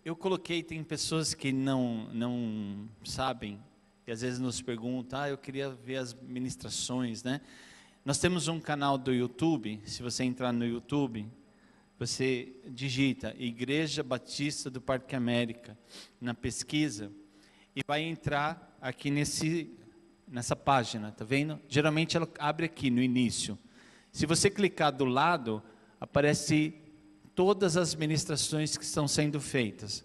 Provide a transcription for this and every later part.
Eu coloquei, tem pessoas que não sabem, e às vezes nos perguntam, eu queria ver as ministrações, né? Nós temos um canal do YouTube. Se você entrar no YouTube, você digita Igreja Batista do Parque América na pesquisa e vai entrar aqui nessa página, tá vendo? Geralmente ela abre aqui no início. Se você clicar do lado, aparece todas as ministrações que estão sendo feitas.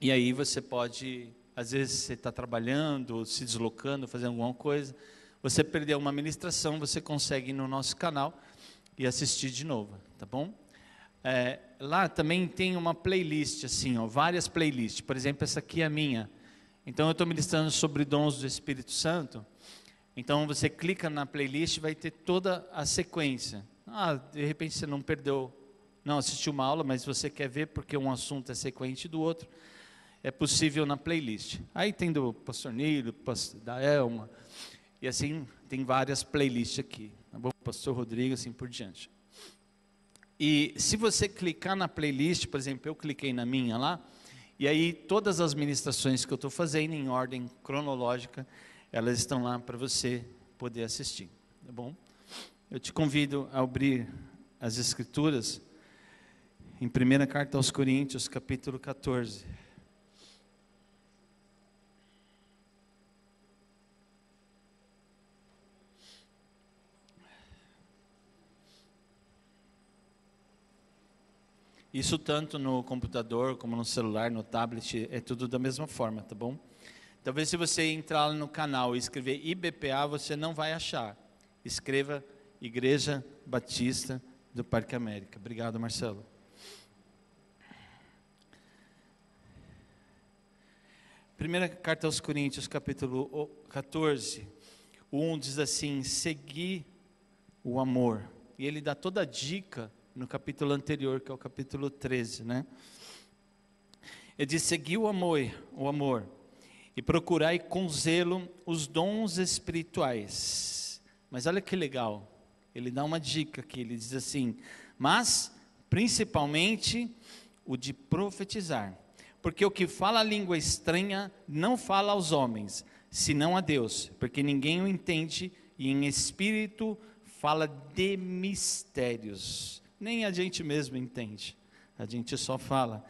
E aí você pode, às vezes você está trabalhando, se deslocando, fazendo alguma coisa, você perdeu uma ministração, você consegue ir no nosso canal e assistir de novo, tá bom? Lá também tem uma playlist, assim, várias playlists. Por exemplo, essa aqui é a minha. Então eu estou ministrando sobre dons do Espírito Santo. Então você clica na playlist e vai ter toda a sequência. De repente você não assistiu uma aula, mas você quer ver porque um assunto é sequente do outro. É possível na playlist. Aí tem do pastor Nilo, da Elma, e assim tem várias playlists aqui, tá bom? Pastor Rodrigo, assim por diante. E se você clicar na playlist, por exemplo, eu cliquei na minha lá, e aí todas as ministrações que eu estou fazendo em ordem cronológica, elas estão lá para você poder assistir, tá bom? Eu te convido a abrir as Escrituras em 1ª Carta aos Coríntios, capítulo 14. Isso tanto no computador, como no celular, no tablet, é tudo da mesma forma, tá bom? Talvez se você entrar no canal e escrever IBPA, você não vai achar. Escreva Igreja Batista do Parque América. Obrigado, Marcelo. Primeira Carta aos Coríntios, capítulo 14, o 1 diz assim: segui o amor. E ele dá toda a dica no capítulo anterior, que é o capítulo 13, né? Ele diz: segui o amor, e procurai com zelo os dons espirituais. Mas olha que legal, ele dá uma dica aqui, ele diz assim: mas principalmente o de profetizar, porque o que fala a língua estranha não fala aos homens, senão a Deus, porque ninguém o entende, e em espírito fala de mistérios. Nem a gente mesmo entende, a gente só fala,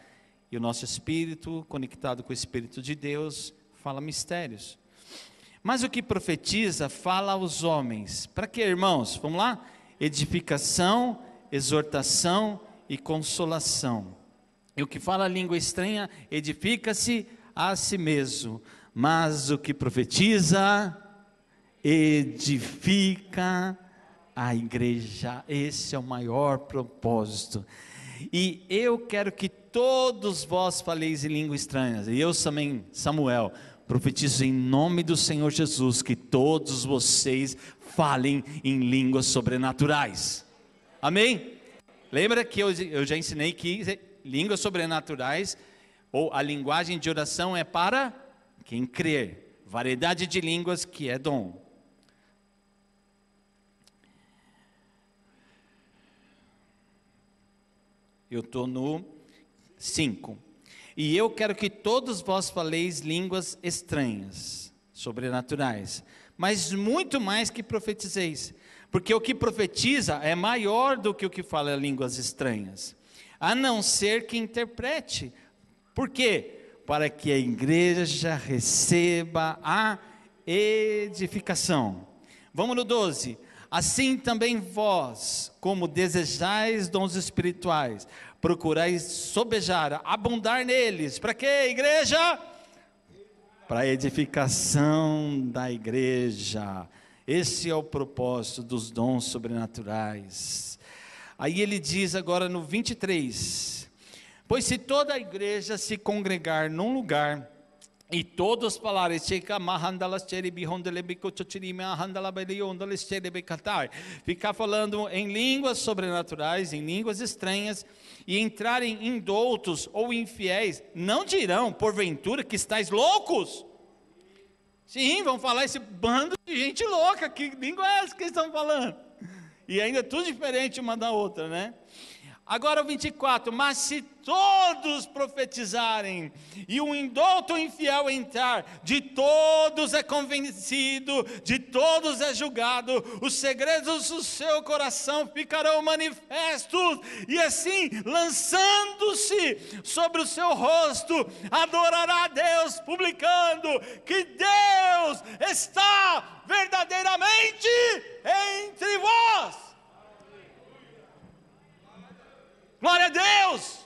e o nosso espírito, conectado com o Espírito de Deus, fala mistérios. Mas o que profetiza, fala aos homens, para quê, irmãos? Vamos lá? Edificação, exortação e consolação. E o que fala a língua estranha, edifica-se a si mesmo, mas o que profetiza, edifica a igreja. Esse é o maior propósito. E eu quero que todos vós faleis em línguas estranhas. E eu também, Samuel, profetizo em nome do Senhor Jesus que todos vocês falem em línguas sobrenaturais. Amém? Lembra que eu já ensinei que línguas sobrenaturais, ou a linguagem de oração, é para quem crer. Variedade de línguas que é dom. Eu estou no 5. E eu quero que todos vós faleis línguas estranhas, sobrenaturais, mas muito mais que profetizeis, porque o que profetiza é maior do que o que fala línguas estranhas, a não ser que interprete. Por quê? Para que a igreja receba a edificação. Vamos no 12. Assim também vós, como desejais dons espirituais, procurais sobejar, abundar neles. Para quê, igreja? Para a edificação da igreja. Esse é o propósito dos dons sobrenaturais. Aí ele diz agora no 23: pois se toda a igreja se congregar num lugar, e todos falarem, ficar falando em línguas sobrenaturais, em línguas estranhas, e entrarem indoutos ou infiéis, não dirão, porventura, que estáis loucos? Sim, vão falar esse bando de gente louca, que língua é essa que eles estão falando? E ainda tudo diferente uma da outra, né? Agora o 24, mas se todos profetizarem, e um indouto infiel entrar, de todos é convencido, de todos é julgado, os segredos do seu coração ficarão manifestos, e assim, lançando-se sobre o seu rosto, adorará a Deus, publicando que Deus está verdadeiramente entre vós. Glória a Deus!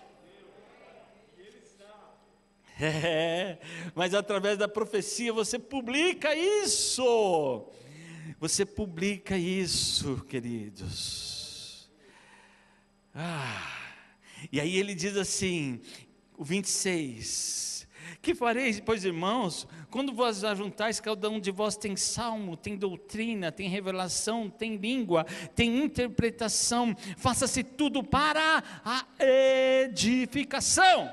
Mas através da profecia você publica isso. Você publica isso, queridos. E aí ele diz assim, o 26. Que fareis, pois, irmãos, quando vos ajuntais, cada um de vós tem salmo, tem doutrina, tem revelação, tem língua, tem interpretação, faça-se tudo para a edificação.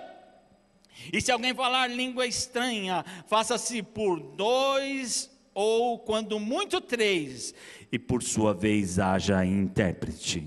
E se alguém falar língua estranha, faça-se por 2 ou quando muito 3, e por sua vez haja intérprete.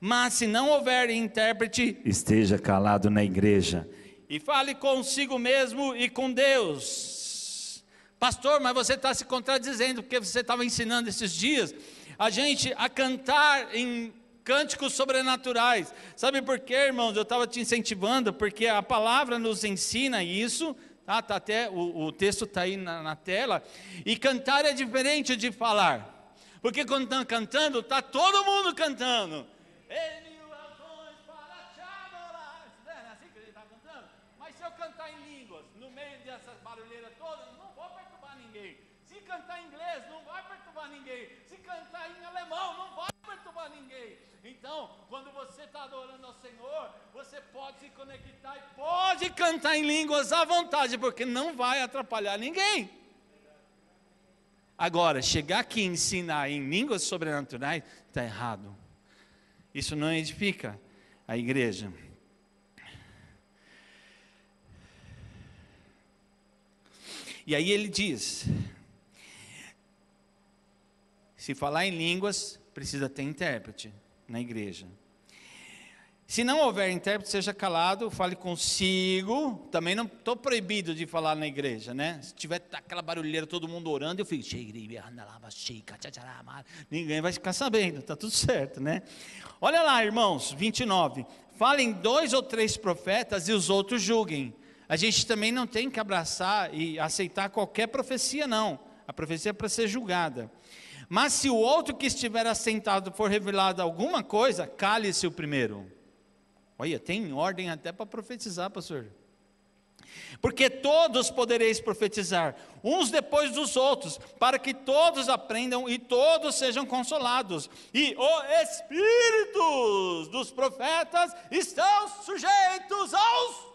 Mas se não houver intérprete, esteja calado na igreja, e fale consigo mesmo e com Deus. Pastor, mas você está se contradizendo, porque você estava ensinando esses dias a gente a cantar em cânticos sobrenaturais. Sabe por quê, irmãos? Eu estava te incentivando, porque a palavra nos ensina isso, tá até o texto está aí na tela, e cantar é diferente de falar, porque quando estão cantando, está todo mundo cantando. Cantar em línguas, no meio dessas barulheiras todas, não vou perturbar ninguém. Se cantar em inglês, não vai perturbar ninguém. Se cantar em alemão, não vai perturbar ninguém. Então, quando você está adorando ao Senhor, você pode se conectar e pode cantar em línguas à vontade, porque não vai atrapalhar ninguém. Agora, chegar aqui e ensinar em línguas sobrenaturais, está errado. Isso não edifica a igreja. E aí ele diz, se falar em línguas, precisa ter intérprete na igreja. Se não houver intérprete, seja calado, fale consigo. Também não estou proibido de falar na igreja, né? Se tiver aquela barulheira, todo mundo orando, eu fico, ninguém vai ficar sabendo, está tudo certo, né? Olha lá, irmãos, 29, falem 2 ou 3 profetas e os outros julguem. A gente também não tem que abraçar e aceitar qualquer profecia, não. A profecia é para ser julgada. Mas se o outro que estiver assentado for revelado alguma coisa, cale-se o primeiro. Olha, tem ordem até para profetizar, pastor. Porque todos podereis profetizar, uns depois dos outros, para que todos aprendam e todos sejam consolados. E os espíritos dos profetas estão sujeitos aos...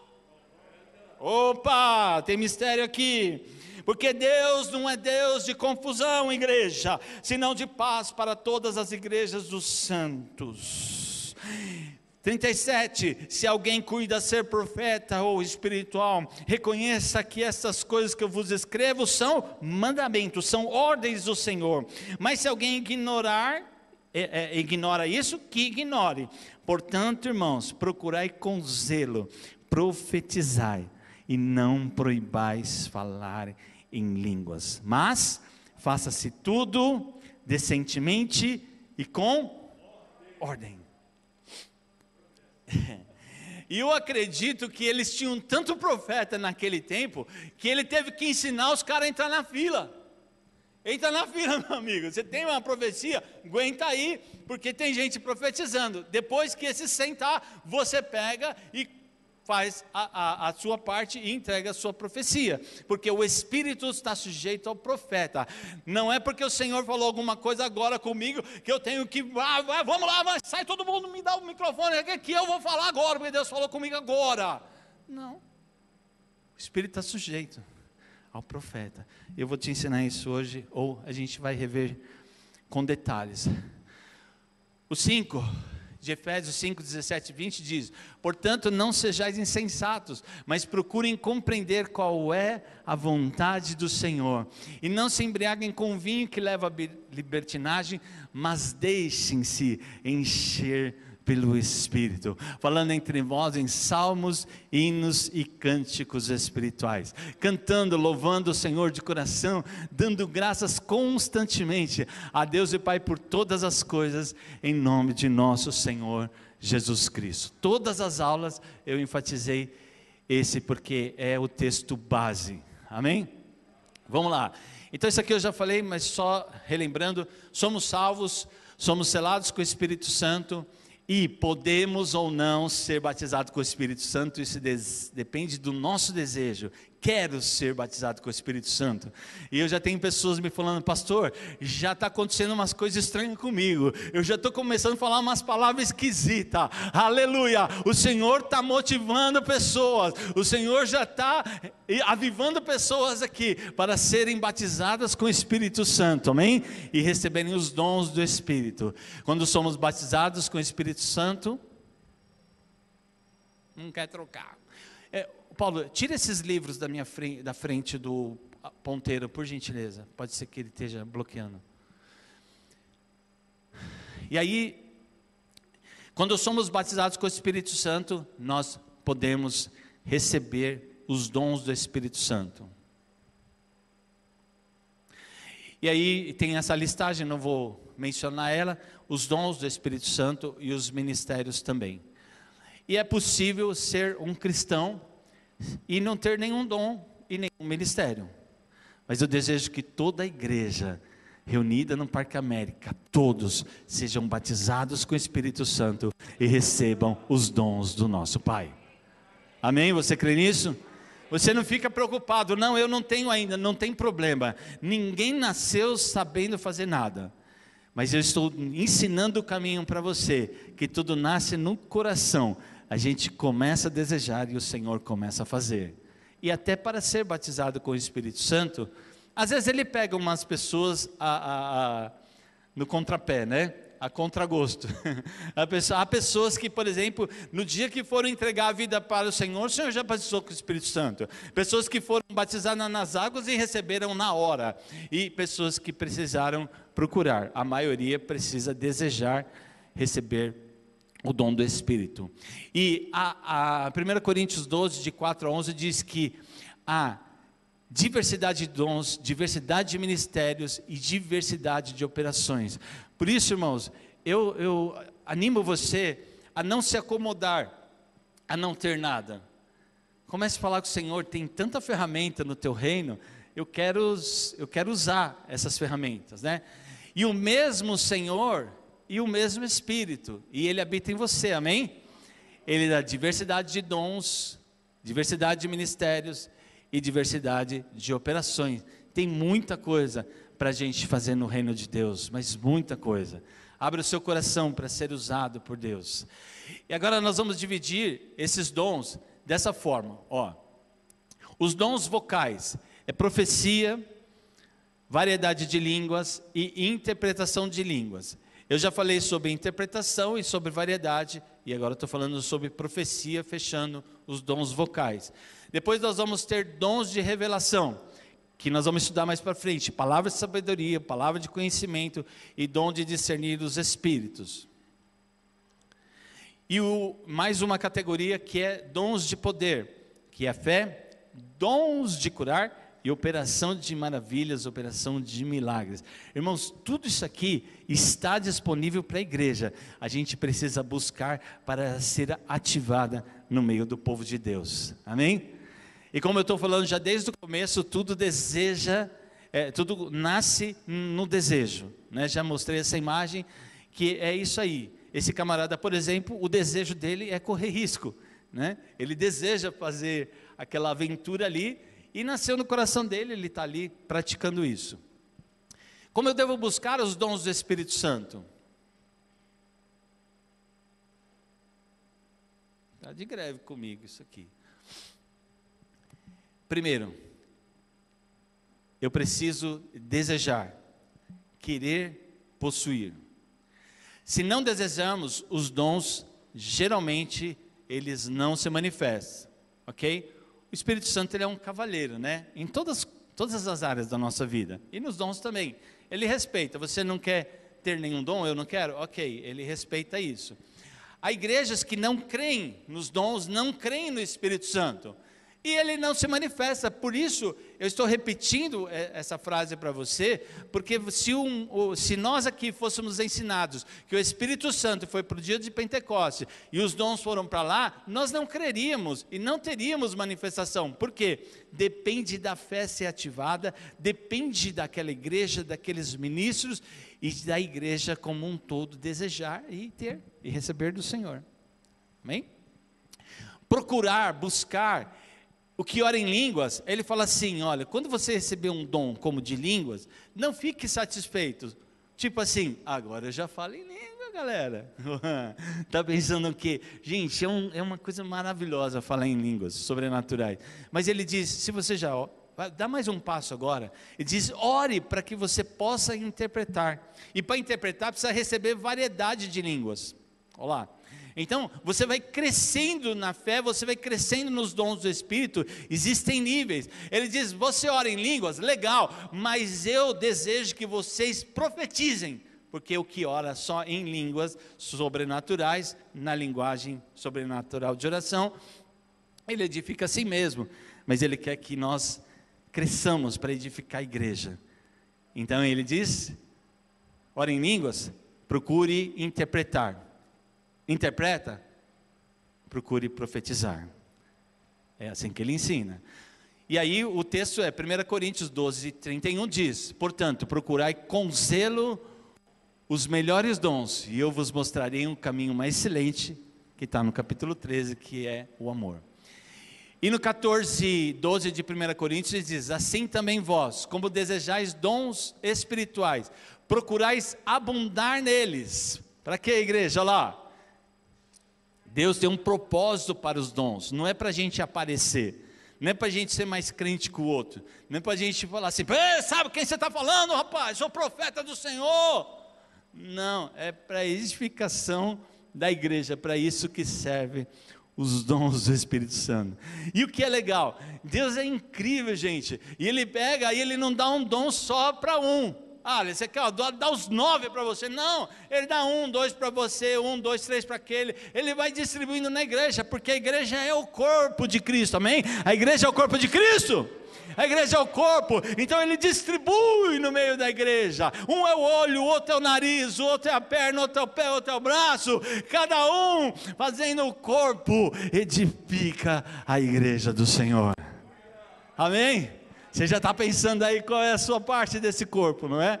Opa, tem mistério aqui, porque Deus não é Deus de confusão, igreja, senão de paz para todas as igrejas dos santos. 37, se alguém cuida ser profeta ou espiritual, reconheça que essas coisas que eu vos escrevo são mandamentos, são ordens do Senhor. Mas se alguém ignora isso, que ignore. Portanto, irmãos, procurai com zelo, profetizai, e não proibais falar em línguas, mas faça-se tudo decentemente e com ordem. E eu acredito que eles tinham tanto profeta naquele tempo, que ele teve que ensinar os caras a entrar na fila. Entra na fila, meu amigo, você tem uma profecia, aguenta aí, porque tem gente profetizando. Depois que esse sentar, você pega e faz a sua parte e entrega a sua profecia, porque o Espírito está sujeito ao profeta. Não é porque o Senhor falou alguma coisa agora comigo, que eu tenho que, vamos lá, mas sai todo mundo, me dá o microfone, que eu vou falar agora, porque Deus falou comigo agora. Não, o Espírito está sujeito ao profeta. Eu vou te ensinar isso hoje, ou a gente vai rever com detalhes. O 5... de Efésios 5, 17 e 20 diz, portanto não sejais insensatos, mas procurem compreender qual é a vontade do Senhor, e não se embriaguem com vinho que leva à libertinagem, mas deixem-se encher pelo Espírito, falando entre vós em salmos, hinos e cânticos espirituais, cantando, louvando o Senhor de coração, dando graças constantemente a Deus e Pai por todas as coisas, em nome de nosso Senhor Jesus Cristo. Todas as aulas eu enfatizei esse porque é o texto base, amém? Vamos lá, então isso aqui eu já falei, mas só relembrando, somos salvos, somos selados com o Espírito Santo, e podemos ou não ser batizados com o Espírito Santo, isso depende do nosso desejo. Quero ser batizado com o Espírito Santo. E eu já tenho pessoas me falando: pastor, já está acontecendo umas coisas estranhas comigo, eu já estou começando a falar umas palavras esquisitas. Aleluia, o Senhor está motivando pessoas, o Senhor já está avivando pessoas aqui, para serem batizadas com o Espírito Santo, amém? E receberem os dons do Espírito. Quando somos batizados com o Espírito Santo, não quer trocar. Paulo, tira esses livros da frente do ponteiro, por gentileza. Pode ser que ele esteja bloqueando. E aí, quando somos batizados com o Espírito Santo, nós podemos receber os dons do Espírito Santo. E aí tem essa listagem, não vou mencionar ela, os dons do Espírito Santo e os ministérios também. E é possível ser um cristão e não ter nenhum dom e nenhum ministério, mas eu desejo que toda a igreja reunida no Parque América, todos sejam batizados com o Espírito Santo e recebam os dons do nosso Pai, amém? Você crê nisso? Você não fica preocupado: não, eu não tenho ainda, não tem problema, ninguém nasceu sabendo fazer nada, mas eu estou ensinando o caminho para você, que tudo nasce no coração. A gente começa a desejar e o Senhor começa a fazer. E até para ser batizado com o Espírito Santo, às vezes ele pega umas pessoas no contrapé, né? A contragosto. Há pessoas que, por exemplo, no dia que foram entregar a vida para o Senhor já batizou com o Espírito Santo. Pessoas que foram batizadas nas águas e receberam na hora. E pessoas que precisaram procurar. A maioria precisa desejar receber o dom do Espírito. E a 1 Coríntios 12, de 4 a 11, diz que há diversidade de dons, diversidade de ministérios e diversidade de operações. Por isso, irmãos, eu animo você a não se acomodar, a não ter nada. Comece a falar com o Senhor: tem tanta ferramenta no teu reino, eu quero usar essas ferramentas, né? E o mesmo Senhor e o mesmo Espírito, e Ele habita em você, amém? Ele dá diversidade de dons, diversidade de ministérios e diversidade de operações. Tem muita coisa para a gente fazer no reino de Deus, mas muita coisa. Abra o seu coração para ser usado por Deus. E agora nós vamos dividir esses dons dessa forma, ó. Os dons vocais é profecia, variedade de línguas e interpretação de línguas. Eu já falei sobre interpretação e sobre variedade, e agora estou falando sobre profecia, fechando os dons vocais. Depois nós vamos ter dons de revelação, que nós vamos estudar mais para frente: palavra de sabedoria, palavra de conhecimento e dom de discernir os espíritos. E mais uma categoria que é dons de poder, que é fé, dons de curar e operação de maravilhas, operação de milagres. Irmãos, tudo isso aqui está disponível para a igreja. A gente precisa buscar para ser ativada no meio do povo de Deus, amém? E como eu estou falando já desde o começo, tudo tudo nasce no desejo, né? Já mostrei essa imagem, que é isso aí. Esse camarada, por exemplo, o desejo dele é correr risco, né? Ele deseja fazer aquela aventura ali, e nasceu no coração dele, ele está ali praticando isso. Como eu devo buscar os dons do Espírito Santo? Está de greve comigo isso aqui. Primeiro, eu preciso desejar, querer possuir. Se não desejamos os dons, geralmente eles não se manifestam, ok? O Espírito Santo, ele é um cavalheiro, né? Em todas as áreas da nossa vida. E nos dons também. Ele respeita. Você não quer ter nenhum dom? Eu não quero? Ok, ele respeita isso. há igrejas que não creem nos dons, não creem no Espírito Santo, e ele não se manifesta. Por isso, eu estou repetindo essa frase para você, porque se nós aqui fôssemos ensinados que o Espírito Santo foi para o dia de Pentecostes, e os dons foram para lá, nós não creríamos, e não teríamos manifestação. Por quê? Depende da fé ser ativada, depende daquela igreja, daqueles ministros, e da igreja como um todo desejar e ter, e receber do Senhor. Amém? Procurar, buscar. O que ora em línguas, ele fala assim, olha, quando você receber um dom como de línguas, não fique satisfeito, tipo assim, agora eu já falo em língua, galera. Está pensando o quê? Gente, é uma coisa maravilhosa falar em línguas sobrenaturais, mas ele diz, se você já, dá mais um passo agora, ele diz, ore para que você possa interpretar, e para interpretar precisa receber variedade de línguas. Olha lá. Então, você vai crescendo na fé, você vai crescendo nos dons do Espírito, existem níveis. Ele diz, você ora em línguas, legal, mas eu desejo que vocês profetizem, porque o que ora só em línguas sobrenaturais, na linguagem sobrenatural de oração, ele edifica a si mesmo, mas ele quer que nós cresçamos para edificar a igreja. Então ele diz, ora em línguas, procure interpretar. Interpreta, procure profetizar. É assim que ele ensina. E aí o texto é 1 Coríntios 12, 31 diz, portanto, procurai com zelo os melhores dons, e eu vos mostrarei um caminho mais excelente, que está no capítulo 13, que é o amor. E no 14, 12 de 1 Coríntios diz, assim também vós, como desejais dons espirituais, procurais abundar neles. Para que, igreja? Olha lá. Deus tem um propósito para os dons, não é para a gente aparecer, não é para a gente ser mais crente que o outro, não é para a gente falar assim, sabe quem você está falando, rapaz, sou profeta do Senhor. Não, é para a edificação da igreja, para isso que serve os dons do Espírito Santo. E o que é legal, Deus é incrível, gente, e Ele pega, e Ele não dá um dom só para um. Você quer dar os 9 para você? Não, ele dá 1, 2 para você, 1, 2, 3 para aquele. Ele vai distribuindo na igreja, porque a igreja é o corpo de Cristo, amém? A igreja é o corpo de Cristo. A igreja é o corpo, então ele distribui no meio da igreja. Um é o olho, o outro é o nariz, o outro é a perna, o outro é o pé, o outro é o braço. Cada um fazendo o corpo, edifica a igreja do Senhor. Amém? Você já está pensando aí qual é a sua parte desse corpo, não é?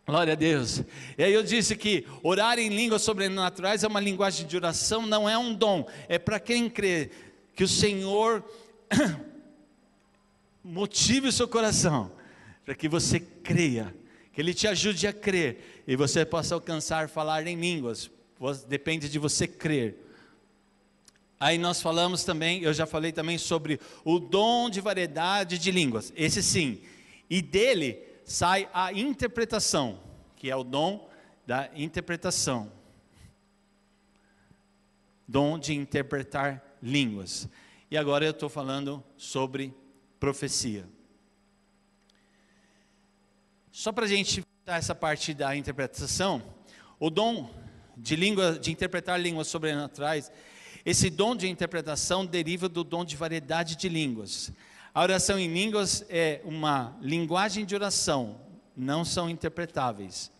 Glória a Deus. E aí eu disse que orar em línguas sobrenaturais é uma linguagem de oração, não é um dom. É para quem crê que o Senhor motive o seu coração, para que você creia, que Ele te ajude a crer, e você possa alcançar falar em línguas. Depende de você crer. Aí nós falamos também, eu já falei também sobre o dom de variedade de línguas, esse sim, e dele sai a interpretação, que é o dom da interpretação, dom de interpretar línguas. E agora eu estou falando sobre profecia. Só para a gente dar essa parte da interpretação, o dom de interpretar línguas sobrenaturais, esse dom de interpretação deriva do dom de variedade de línguas. A oração em línguas é uma linguagem de oração, não são interpretáveis.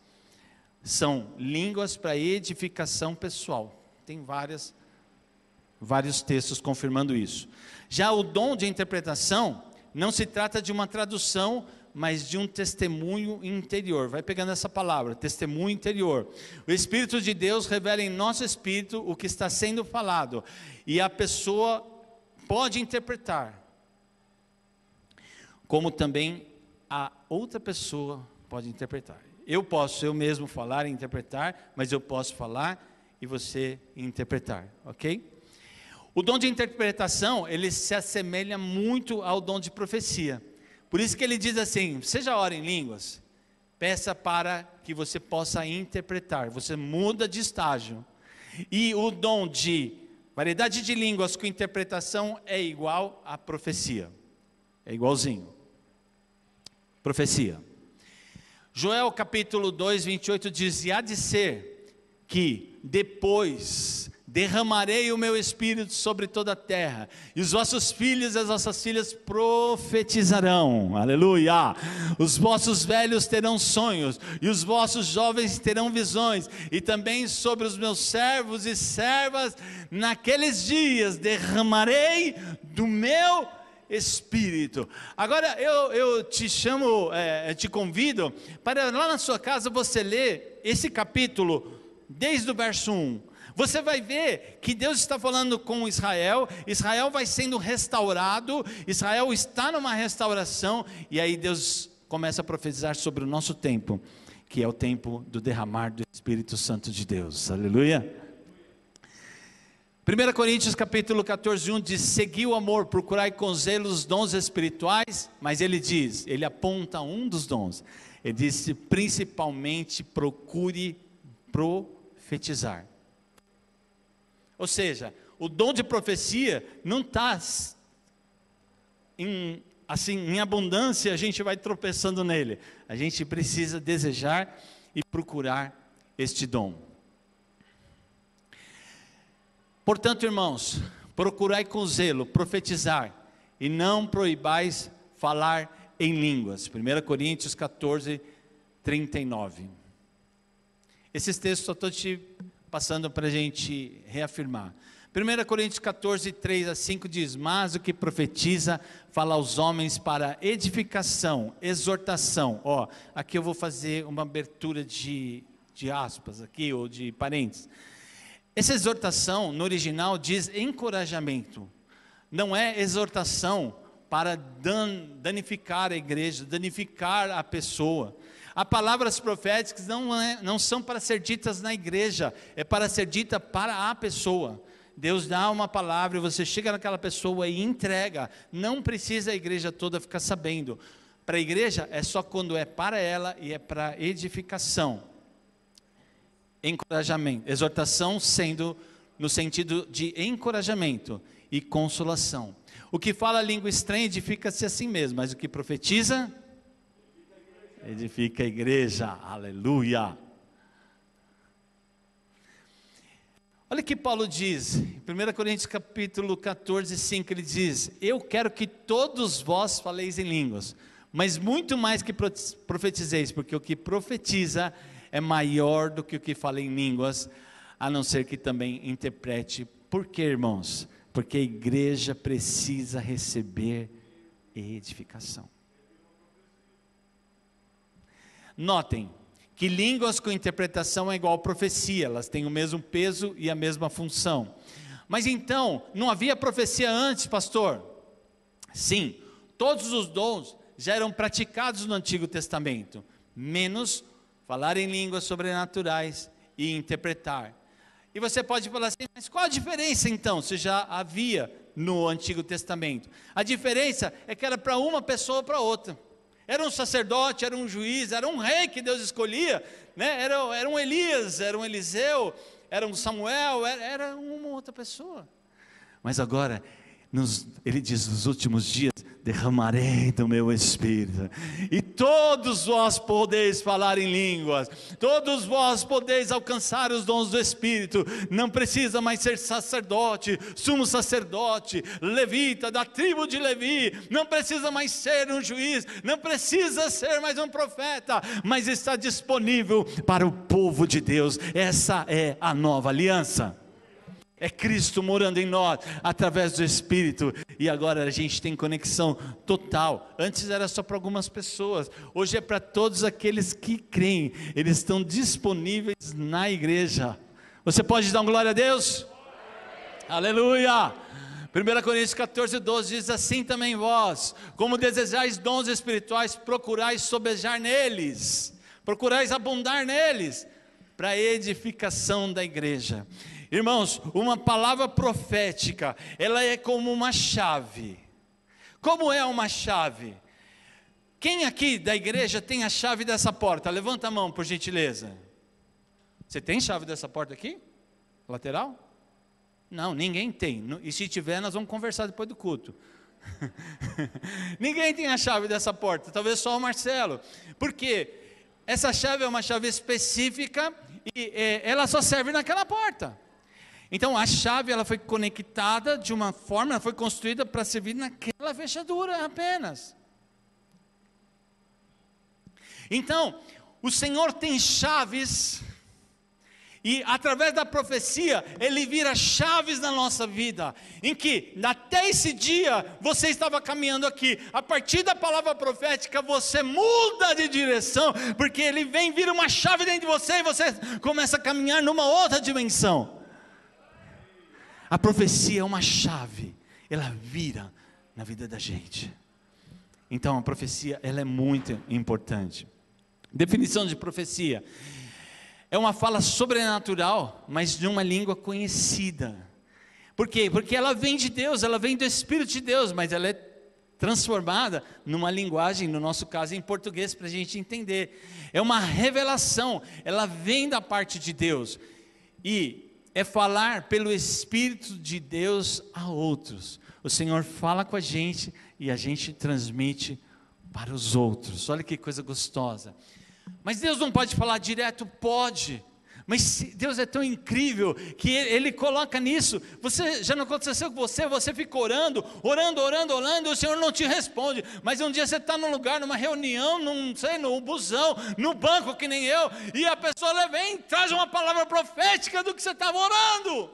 São línguas para edificação pessoal. Tem vários textos confirmando isso. Já o dom de interpretação não se trata de uma tradução, mas de um testemunho interior. Vai pegando essa palavra, testemunho interior. O Espírito de Deus revela em nosso espírito o que está sendo falado, e a pessoa pode interpretar, como também a outra pessoa pode interpretar. Eu mesmo falar e interpretar, mas eu posso falar e você interpretar, ok? O dom de interpretação, ele se assemelha muito ao dom de profecia. Por isso que ele diz assim, seja ora em línguas, peça para que você possa interpretar, você muda de estágio. E o dom de variedade de línguas com interpretação é igual à profecia, é igualzinho. Profecia. Joel capítulo 2, 28 diz, e há de ser que depois derramarei o meu espírito sobre toda a terra, e os vossos filhos e as vossas filhas profetizarão, aleluia, os vossos velhos terão sonhos, e os vossos jovens terão visões, e também sobre os meus servos e servas, naqueles dias derramarei do meu espírito. Agora eu te chamo, te convido, para lá na sua casa você ler esse capítulo, desde o verso 1, você vai ver que Deus está falando com Israel, Israel vai sendo restaurado, Israel está numa restauração, e aí Deus começa a profetizar sobre o nosso tempo, que é o tempo do derramar do Espírito Santo de Deus, aleluia. 1 Coríntios capítulo 14, 1 diz, segui o amor, procurai com zelo os dons espirituais, mas ele diz, ele aponta um dos dons, ele disse, principalmente procure profetizar. Ou seja, o dom de profecia não está em abundância, a gente vai tropeçando nele. A gente precisa desejar e procurar este dom. Portanto, irmãos, procurai com zelo profetizar, e não proibais falar em línguas. 1 Coríntios 14, 39. Esses textos só estou te passando para a gente reafirmar. 1 Coríntios 14, 3 a 5 diz, mas o que profetiza, fala aos homens para edificação, exortação. Aqui eu vou fazer uma abertura de aspas aqui, ou de parênteses. Essa exortação, no original, diz encorajamento. Não é exortação para danificar a igreja, danificar a pessoa. As palavras proféticas não são para ser ditas na igreja, é para ser dita para a pessoa. Deus dá uma palavra e você chega naquela pessoa e entrega. Não precisa a igreja toda ficar sabendo. Para a igreja é só quando é para ela e é para edificação. Encorajamento, exortação sendo no sentido de encorajamento e consolação. O que fala língua estranha edifica-se a si mesmo, mas o que profetiza edifica a igreja, aleluia. Olha o que Paulo diz, em 1 Coríntios capítulo 14, 5, ele diz, eu quero que todos vós faleis em línguas, mas muito mais que profetizeis, porque o que profetiza é maior do que o que fala em línguas, a não ser que também interprete. Por quê, irmãos? Porque a igreja precisa receber edificação. Notem que línguas com interpretação é igual a profecia, elas têm o mesmo peso e a mesma função. Mas então, não havia profecia antes, pastor? Sim, todos os dons já eram praticados no Antigo Testamento, menos falar em línguas sobrenaturais e interpretar. E você pode falar assim, mas qual a diferença então, se já havia no Antigo Testamento? A diferença é que era para uma pessoa ou para outra. Era um sacerdote, era um juiz, era um rei que Deus escolhia, né? Era um Elias, era um Eliseu, era um Samuel, era uma outra pessoa. Mas agora, ele diz, nos últimos dias, derramarei do meu Espírito, e todos vós podeis falar em línguas, todos vós podeis alcançar os dons do Espírito, não precisa mais ser sacerdote, sumo sacerdote, levita, da tribo de Levi, não precisa mais ser um juiz, não precisa ser mais um profeta, mas está disponível para o povo de Deus. Essa é a nova aliança. É Cristo morando em nós, através do Espírito, e agora a gente tem conexão total. Antes era só para algumas pessoas, hoje é para todos aqueles que creem, eles estão disponíveis na igreja. Você pode dar um glória a Deus? Aleluia! 1 Coríntios 14, 12 diz assim também vós, como desejais dons espirituais, procurais sobejar neles, procurais abundar neles, para a edificação da igreja. Irmãos, uma palavra profética, ela é como uma chave. Como é uma chave? Quem aqui da igreja tem a chave dessa porta? Levanta a mão, por gentileza. Você tem chave dessa porta aqui? Lateral? Não, ninguém tem. E se tiver, nós vamos conversar depois do culto. Ninguém tem a chave dessa porta, talvez só o Marcelo. Por quê? Essa chave é uma chave específica e ela só serve naquela porta. Então a chave, ela foi conectada de uma forma, ela foi construída para servir naquela fechadura apenas. Então, o Senhor tem chaves, e através da profecia, Ele vira chaves na nossa vida, em que até esse dia, você estava caminhando aqui, a partir da palavra profética, você muda de direção, porque Ele vira uma chave dentro de você, e você começa a caminhar numa outra dimensão. A profecia é uma chave, ela vira na vida da gente. Então a profecia, ela é muito importante. Definição de profecia: é uma fala sobrenatural, mas de uma língua conhecida. Por quê? Porque ela vem de Deus, ela vem do Espírito de Deus, mas ela é transformada numa linguagem, no nosso caso em português, para a gente entender. É uma revelação, ela vem da parte de Deus, e é falar pelo Espírito de Deus a outros. O Senhor fala com a gente, e a gente transmite para os outros. Olha que coisa gostosa. Mas Deus não pode falar direto? Pode, mas Deus é tão incrível, que Ele coloca nisso. Já não aconteceu com você? Você fica orando, e o Senhor não te responde, mas um dia você está num lugar, numa reunião, no busão, no banco, que nem eu, e a pessoa vem e traz uma palavra profética do que você estava orando,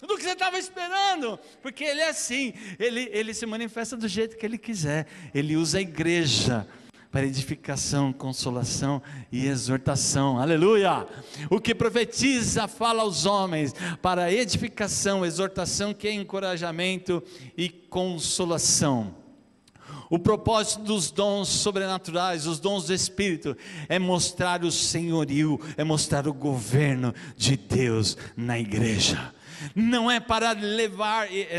do que você estava esperando, porque Ele é assim, ele se manifesta do jeito que Ele quiser. Ele usa a igreja para edificação, consolação e exortação. Aleluia! O que profetiza fala aos homens para edificação, exortação, que é encorajamento e consolação. O propósito dos dons sobrenaturais, os dons do Espírito, é mostrar o senhorio, é mostrar o governo de Deus na igreja. Não é para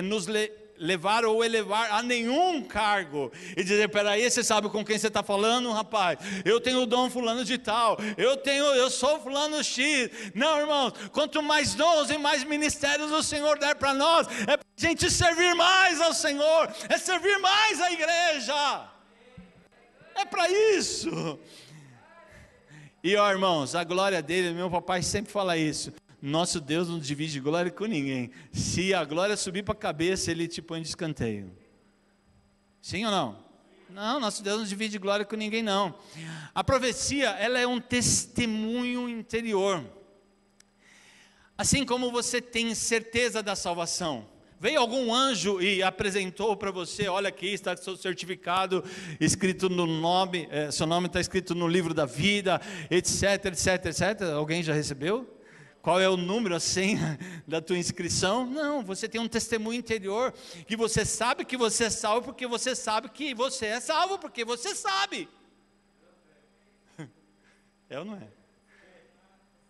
nos levar ou elevar a nenhum cargo, e dizer: peraí, você sabe com quem você está falando, rapaz? Eu tenho o dom fulano de tal, eu sou fulano X. Não, irmãos, quanto mais dons e mais ministérios o Senhor der para nós, é para a gente servir mais ao Senhor, é servir mais à igreja, é para isso. E ó, irmãos, a glória dele, meu papai sempre fala isso: nosso Deus não divide glória com ninguém. Se a glória subir para a cabeça, Ele te põe de escanteio. Sim ou não? Não, nosso Deus não divide glória com ninguém, não. A profecia, ela é um testemunho interior. Assim como você tem certeza da salvação, veio algum anjo e apresentou para você: olha aqui, está seu certificado escrito no nome, seu nome está escrito no livro da vida, etc, etc, etc. Alguém já recebeu? Qual é o número, a senha da tua inscrição? Não, você tem um testemunho interior, que você sabe que você é salvo, porque você sabe que você é salvo, porque você sabe. É ou não é?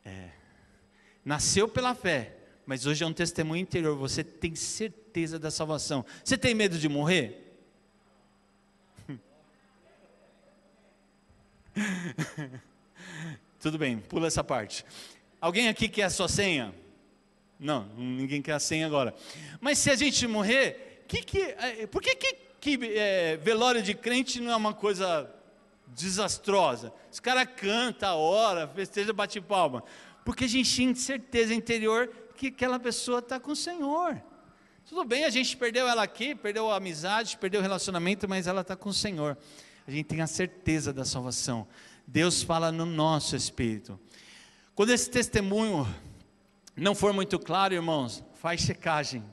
É. Nasceu pela fé, mas hoje é um testemunho interior, você tem certeza da salvação. Você tem medo de morrer? Tudo bem, pula essa parte. Alguém aqui quer a sua senha? Não, ninguém quer a senha agora. Mas se a gente morrer, por que velório de crente não é uma coisa desastrosa? Os caras cantam, ora, festeja, bate palma. Porque a gente tem certeza interior que aquela pessoa está com o Senhor. Tudo bem, a gente perdeu ela aqui, perdeu a amizade, perdeu o relacionamento, mas ela está com o Senhor. A gente tem a certeza da salvação. Deus fala no nosso espírito. Quando esse testemunho não for muito claro, irmãos, faz checagem.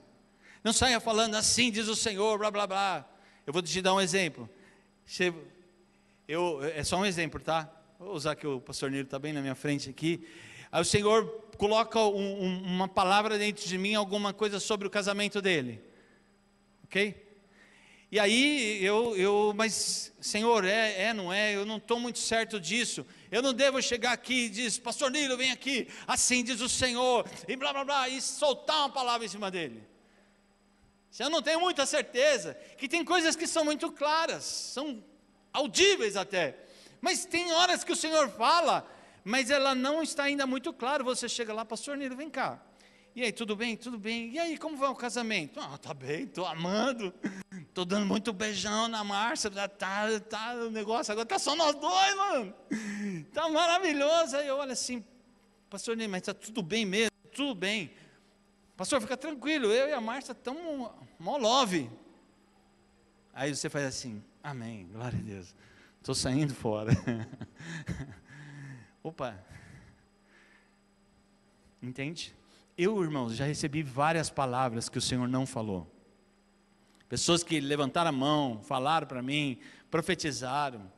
Não saia falando: assim diz o Senhor, blá blá blá. Eu vou te dar um exemplo. É só um exemplo, tá? Vou usar que o pastor Nilo está bem na minha frente aqui. Aí o Senhor coloca uma palavra dentro de mim, alguma coisa sobre o casamento dele. Ok? E aí mas Senhor, não é, eu não estou muito certo disso. Eu não devo chegar aqui e dizer: pastor Nilo, vem aqui, assim diz o Senhor, e blá blá blá, e soltar uma palavra em cima dele. Se eu não tenho muita certeza, que tem coisas que são muito claras, são audíveis até, mas tem horas que o Senhor fala, mas ela não está ainda muito clara. Você chega lá: pastor Nilo, vem cá. E aí, tudo bem? Tudo bem. E aí, como vai o casamento? Tá bem, estou amando, estou dando muito beijão na Márcia, tá o negócio, agora está só nós dois, mano, está maravilhoso. Aí eu olho assim: pastor Ney, mas está tudo bem mesmo? Tudo bem. Pastor, fica tranquilo, eu e a Márcia estamos mó love. Aí você faz assim, amém, glória a Deus. Estou saindo fora. Opa. Entende? Eu, irmãos, já recebi várias palavras que o Senhor não falou. Pessoas que levantaram a mão, falaram para mim, profetizaram.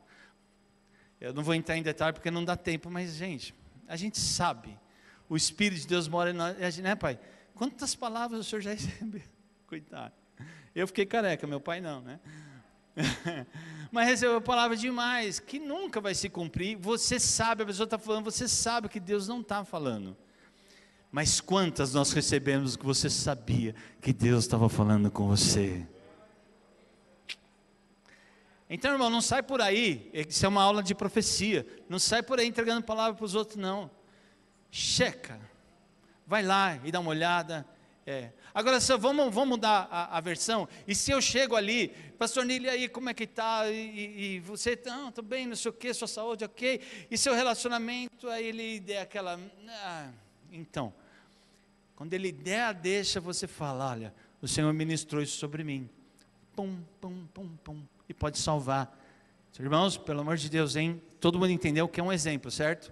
Eu não vou entrar em detalhe porque não dá tempo, mas gente, a gente sabe. O Espírito de Deus mora em nós, né, pai? Quantas palavras o Senhor já recebeu? Coitado. Eu fiquei careca, meu pai não, né? Mas recebeu palavra demais, que nunca vai se cumprir. Você sabe, a pessoa está falando, você sabe que Deus não está falando. Mas quantas nós recebemos que você sabia que Deus estava falando com você? Então, irmão, não sai por aí, isso é uma aula de profecia, não sai por aí entregando palavra para os outros, não. Checa, vai lá e dá uma olhada. Agora, vamos mudar a versão. E se eu chego ali, pastor Nili, aí como é que está? E você, não, estou bem, não sei o que, sua saúde, ok. E seu relacionamento, aí ele der aquela, então, quando ele der a deixa, você fala, olha, o Senhor ministrou isso sobre mim. Pum, pum, pum, pum. E pode salvar. Irmãos, pelo amor de Deus, hein? Todo mundo entendeu que é um exemplo, certo?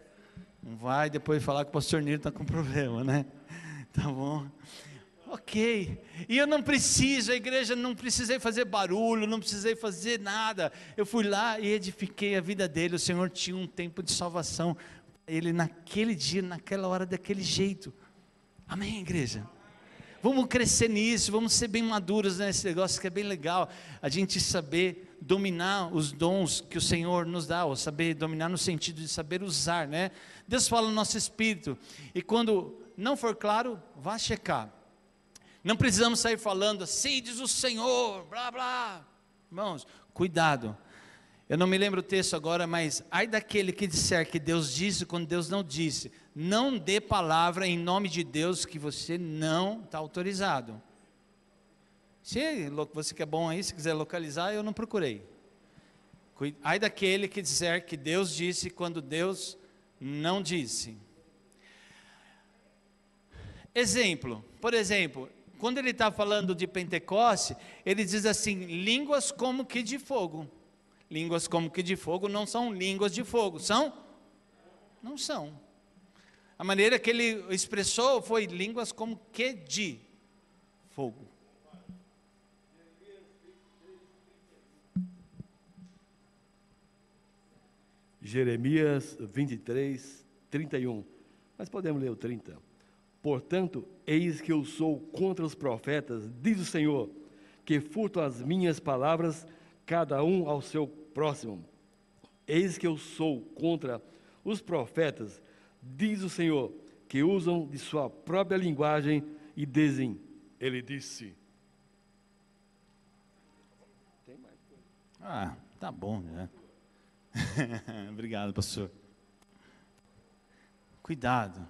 Não vai depois falar que o pastor Nilo está com problema, né? Tá bom? Ok. E eu não preciso, a igreja não precisei fazer barulho, não precisei fazer nada. Eu fui lá e edifiquei a vida dele. O Senhor tinha um tempo de salvação. Ele naquele dia, naquela hora, daquele jeito. Amém, igreja? Vamos crescer nisso, vamos ser bem maduros nesse negócio que é bem legal. A gente saber dominar os dons que o Senhor nos dá, ou saber dominar no sentido de saber usar, né? Deus fala no nosso espírito, e quando não for claro, vá checar. Não precisamos sair falando assim, diz o Senhor, blá blá. Irmãos, cuidado. Eu não me lembro o texto agora, mas ai daquele que disser que Deus disse quando Deus não disse. Não dê palavra em nome de Deus que você não está autorizado. Se você que é bom aí, se quiser localizar, eu não procurei. Ai daquele que disser que Deus disse quando Deus não disse. Exemplo, por exemplo, quando ele está falando de Pentecoste, ele diz assim, línguas como que de fogo. Línguas como que de fogo não são línguas de fogo, são? Não são. A maneira que ele expressou foi línguas como que de fogo. Jeremias 23, 31. Mas podemos ler o 30. Portanto, eis que eu sou contra os profetas, diz o Senhor, que furtam as minhas palavras, cada um ao seu próximo. Eis que eu sou contra os profetas, diz o Senhor, que usam de sua própria linguagem e dizem, ele disse. Tem mais coisa? Tá bom, né? Obrigado, pastor. Cuidado.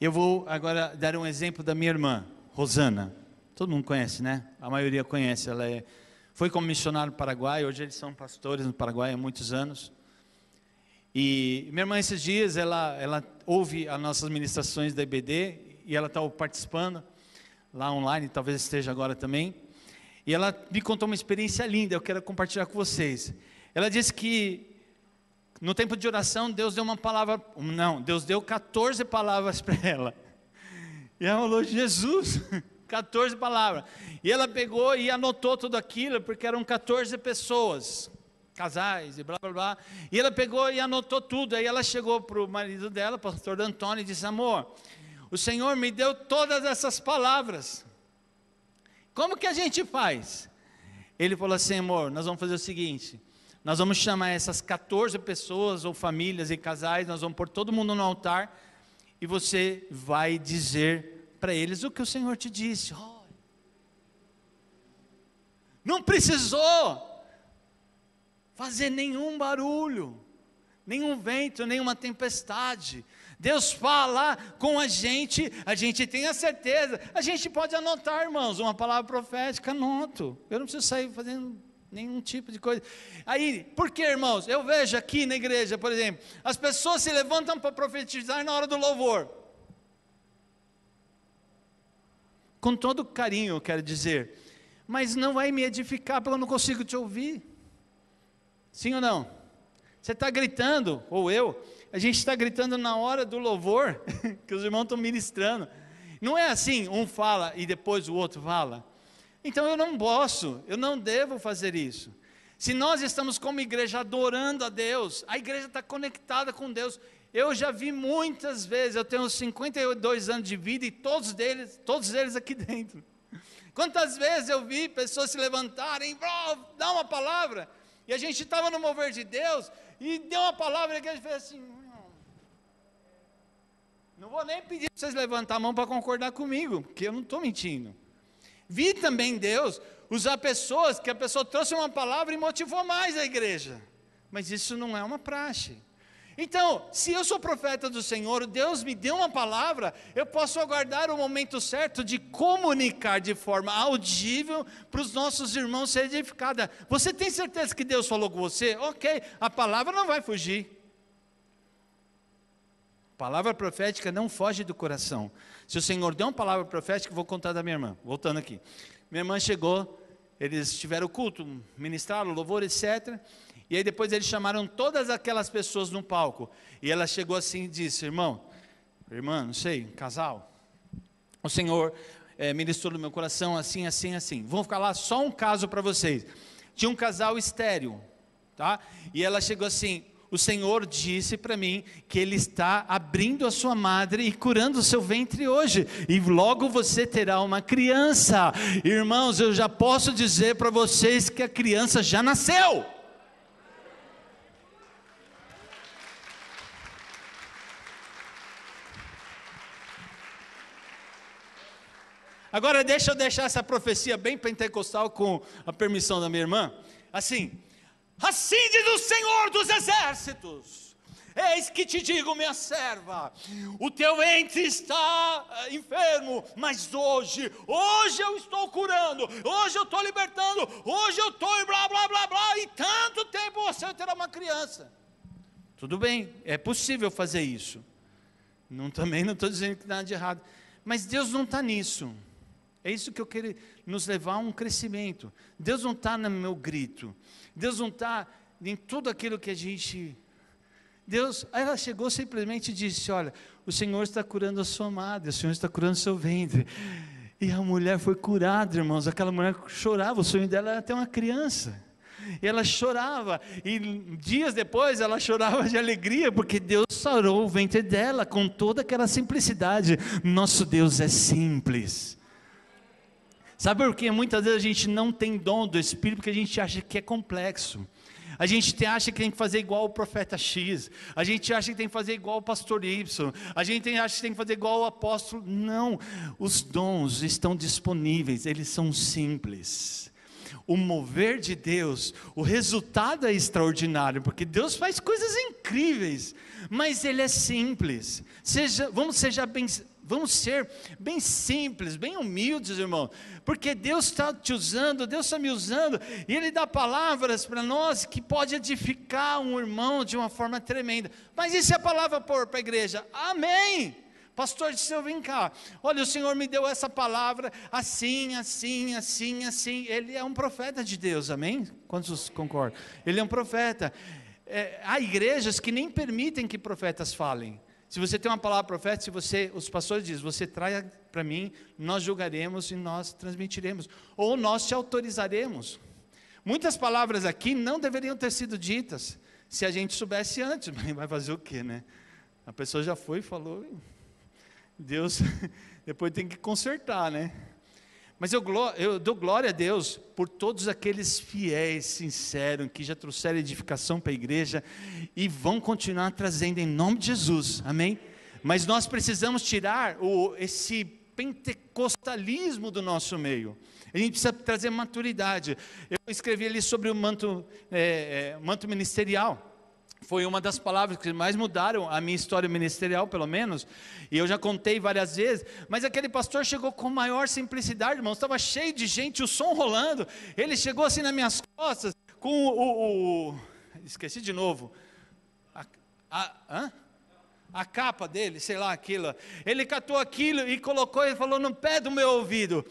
Eu vou agora dar um exemplo da minha irmã, Rosana. Todo mundo conhece, né? A maioria conhece. Ela foi como missionária no Paraguai. Hoje eles são pastores no Paraguai há muitos anos. E minha irmã, esses dias, ela ouve as nossas ministrações da IBD e ela está participando lá online, talvez esteja agora também. E ela me contou uma experiência linda, eu quero compartilhar com vocês. Ela disse que no tempo de oração, Deus deu uma palavra, Deus deu 14 palavras para ela. E ela falou, Jesus, 14 palavras. E ela pegou e anotou tudo aquilo, porque eram 14 pessoas, casais e blá blá blá. E ela pegou e anotou tudo. Aí ela chegou para o marido dela, pastor Antônio, e disse, amor, o Senhor me deu todas essas palavras. Como que a gente faz? Ele falou assim, amor, nós vamos fazer o seguinte, nós vamos chamar essas 14 pessoas, ou famílias e casais, nós vamos pôr todo mundo no altar, e você vai dizer para eles o que o Senhor te disse. Oh, não precisou fazer nenhum barulho, nenhum vento, nenhuma tempestade. Deus fala com a gente tem a certeza, a gente pode anotar, irmãos, uma palavra profética, anoto, eu não preciso sair fazendo nenhum tipo de coisa. Aí, por que, irmãos? Eu vejo aqui na igreja, por exemplo, as pessoas se levantam para profetizar na hora do louvor. Com todo carinho, eu quero dizer, mas não vai me edificar porque eu não consigo te ouvir. Sim ou não? Você está gritando, ou a gente está gritando na hora do louvor, que os irmãos estão ministrando. Não é assim, um fala e depois o outro fala. Então eu não posso, eu não devo fazer isso. Se nós estamos como igreja adorando a Deus, a igreja está conectada com Deus. Eu já vi muitas vezes, eu tenho 52 anos de vida e todos eles aqui dentro. Quantas vezes eu vi pessoas se levantarem, dá uma palavra, e a gente estava no mover de Deus, e deu uma palavra, e a igreja fez assim, não vou nem pedir para vocês levantar a mão para concordar comigo, porque eu não estou mentindo. Vi também Deus usar pessoas, que a pessoa trouxe uma palavra e motivou mais a igreja, mas isso não é uma praxe. Então, se eu sou profeta do Senhor, Deus me deu uma palavra, eu posso aguardar o momento certo de comunicar de forma audível para os nossos irmãos serem edificados. Você tem certeza que Deus falou com você? Ok, a palavra não vai fugir. Palavra profética não foge do coração. Se o Senhor deu uma palavra profética, vou contar da minha irmã, voltando aqui. Minha irmã chegou, eles tiveram culto, ministraram, louvor, etc. E aí depois eles chamaram todas aquelas pessoas no palco. E ela chegou assim e disse, irmã, não sei, casal, o Senhor ministrou no meu coração assim, assim, assim. Vamos ficar lá só um caso para vocês. Tinha um casal estéril, tá? E ela chegou assim, o Senhor disse para mim que Ele está abrindo a sua madre e curando o seu ventre hoje, e logo você terá uma criança. Irmãos, eu já posso dizer para vocês que a criança já nasceu. Agora deixa eu deixar essa profecia bem pentecostal com a permissão da minha irmã. Assim diz o Senhor dos exércitos, eis que te digo, minha serva, o teu ventre está enfermo, mas hoje eu estou curando, hoje eu estou libertando, hoje eu estou e blá blá blá blá, e tanto tempo você terá uma criança. Tudo bem, é possível fazer isso, também não estou dizendo que nada de errado, mas Deus não está nisso. É isso que eu quero nos levar a um crescimento. Deus não está no meu grito. Deus não está em tudo aquilo que a gente... Ela chegou simplesmente e disse, olha, o Senhor está curando a sua madre, o Senhor está curando o seu ventre. E a mulher foi curada, irmãos. Aquela mulher chorava, o sonho dela era ter uma criança. E ela chorava, e dias depois ela chorava de alegria, porque Deus sarou o ventre dela com toda aquela simplicidade. Nosso Deus é simples. Sabe por que muitas vezes a gente não tem dom do Espírito? Porque a gente acha que é complexo. A gente acha que tem que fazer igual o profeta X. A gente acha que tem que fazer igual o pastor Y. A gente acha que tem que fazer igual o apóstolo. Não, os dons estão disponíveis, eles são simples. O mover de Deus, o resultado é extraordinário, porque Deus faz coisas incríveis, mas Ele é simples. Vamos ser bem simples, bem humildes, irmão, porque Deus está te usando, Deus está me usando, e Ele dá palavras para nós que pode edificar um irmão de uma forma tremenda. Mas e se a palavra for para a igreja? Amém! Pastor, disse, vem cá, olha, o Senhor me deu essa palavra, assim, assim, assim, assim. Ele é um profeta de Deus, amém? Quantos concordam? Ele é um profeta. Há igrejas que nem permitem que profetas falem. Se você tem uma palavra profética, os pastores dizem, você traga para mim, nós julgaremos e nós transmitiremos, ou nós te autorizaremos. Muitas palavras aqui não deveriam ter sido ditas, se a gente soubesse antes, mas vai fazer o quê, né? A pessoa já foi e falou, Deus depois tem que consertar, né? Mas eu dou glória a Deus por todos aqueles fiéis, sinceros, que já trouxeram edificação para a igreja e vão continuar trazendo em nome de Jesus, amém? Mas nós precisamos tirar esse pentecostalismo do nosso meio. A gente precisa trazer maturidade. Eu escrevi ali sobre o manto ministerial. Foi uma das palavras que mais mudaram a minha história ministerial, pelo menos, e eu já contei várias vezes, mas aquele pastor chegou com maior simplicidade, irmãos, estava cheio de gente, o som rolando, ele chegou assim nas minhas costas, com esqueci de novo, a capa dele, sei lá, aquilo, ele catou aquilo e colocou, e falou no pé do meu ouvido,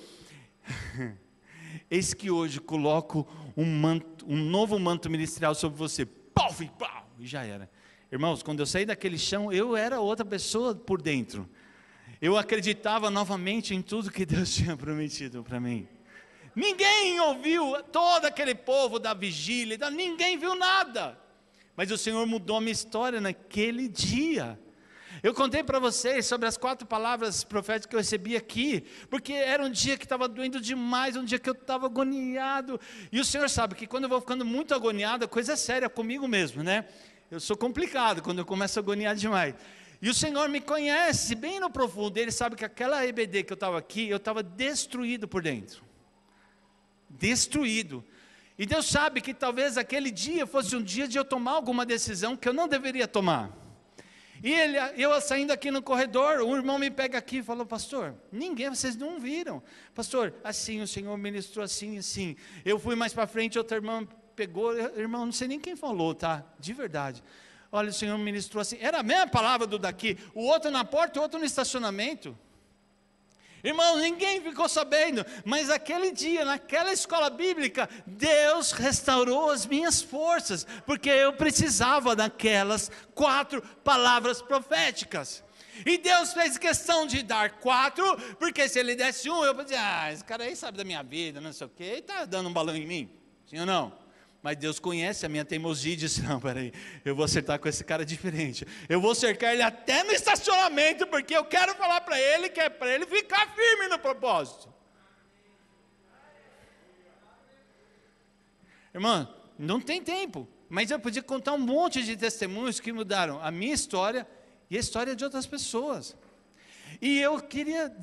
eis que hoje coloco um novo manto ministerial sobre você, pau, pau, e já era. Irmãos, quando eu saí daquele chão, eu era outra pessoa por dentro. Eu acreditava novamente em tudo que Deus tinha prometido para mim. Ninguém ouviu, todo aquele povo da vigília, ninguém viu nada. Mas o Senhor mudou a minha história naquele dia. Eu contei para vocês sobre as 4 palavras proféticas que eu recebi aqui, porque era um dia que estava doendo demais, um dia que eu estava agoniado, e o Senhor sabe que quando eu vou ficando muito agoniado, a coisa é séria comigo mesmo, né? Eu sou complicado quando eu começo a agoniar demais, e o Senhor me conhece bem no profundo, Ele sabe que aquela EBD que eu estava aqui, eu estava destruído por dentro, destruído, e Deus sabe que talvez aquele dia fosse um dia de eu tomar alguma decisão que eu não deveria tomar. E eu saindo aqui no corredor, um irmão me pega aqui e falou, pastor, vocês não viram, pastor, assim, o Senhor ministrou assim, assim, eu fui mais para frente, outra irmã pegou, irmão, não sei nem quem falou, tá, de verdade, olha, o Senhor ministrou assim, era a mesma palavra do daqui, o outro na porta, o outro no estacionamento, irmão, ninguém ficou sabendo, mas aquele dia, naquela escola bíblica, Deus restaurou as minhas forças, porque eu precisava daquelas 4 palavras proféticas, e Deus fez questão de dar 4, porque se Ele desse 1, eu pensei, esse cara aí sabe da minha vida, não sei o que, ele está dando um balão em mim, sim ou não? Mas Deus conhece a minha teimosia e disse, não, peraí, eu vou acertar com esse cara diferente, eu vou cercar ele até no estacionamento, porque eu quero falar para ele, que é para ele ficar firme no propósito. Irmão, não tem tempo, mas eu podia contar um monte de testemunhos que mudaram a minha história e a história de outras pessoas, e eu queria